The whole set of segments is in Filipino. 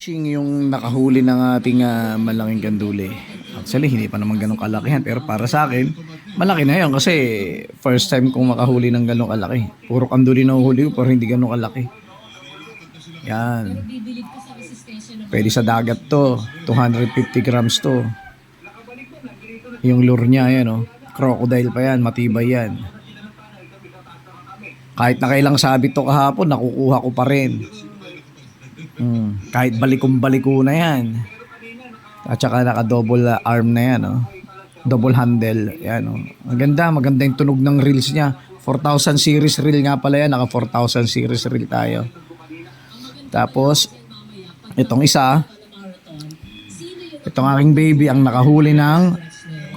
Fishing yung nakahuli ng ating malaking ganduli. Actually, hindi pa naman ganun kalakihan. Pero para sa akin, malaki na yun. Kasi first time kong makahuli ng ganun kalaki. Puro kanduli na uhuli ko, pero hindi ganun kalaki. Yan. Pwede sa dagat to. 250 grams to. Yung lure niya, yan oh. Crocodile pa yan, matibay yan. Kahit nakailang sabit to kahapon, nakukuha ko pa rin. Kahit balikong-baliko na yan. At saka naka-double arm na yan, oh. Double handle, yan, oh. Maganda yung tunog ng reels niya. 4,000 series reel nga pala yan, naka 4,000 series reel tayo. Tapos itong isa, itong aking baby ang nakahuli ng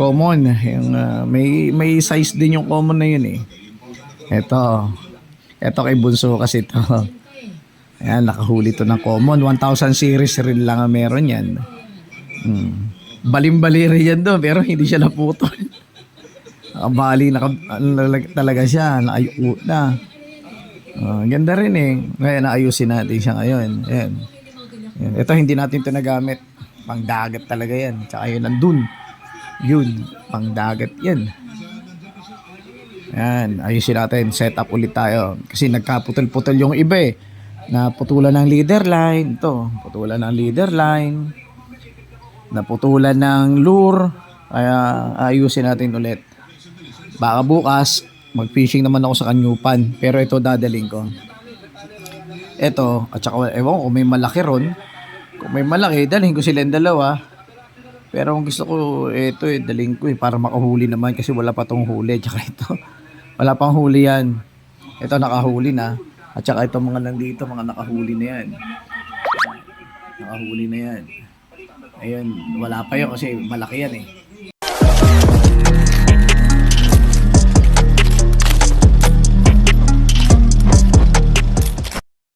common. Yung may size din yung common na yun eh. Ito kay Bunso kasi to. Ayan, nakahuli to ng common. 1,000 series rin lang ang meron yan. Balim-baliri yan doon, pero hindi siya naputol. Nakabali talaga siya. Naayuko na. Ganda rin eh. Ngayon, naayusin natin siya ngayon. Ayan. Ito, hindi natin ito nagamit. Pangdagat talaga yan. Tsaka yun, nandun. Yun, pangdagat yan. Ayan, ayusin natin. Set up ulit tayo. Kasi nagkaputol-putol yung iba eh. Naputulan ng leader line. Ito, putulan ng leader line. Naputulan ng lure. Kaya ayusin natin ulit. Baka bukas, mag-fishing naman ako sa Kanyupan. Pero ito dadaling ko. Ito, at saka ewan ko, may malaki ron. Kung may malaki, dalhin ko silang dalawa. Pero kung gusto ko, ito eh, dalhin ko eh, para makahuli naman. Kasi wala pa tong huli. Tsaka ito, wala pang huli yan. Ito nakahuli na. At saka ito mga nandito, mga nakahuli na yan. Nakahuli na yan. Ayun, wala pa yun kasi malaki yan eh.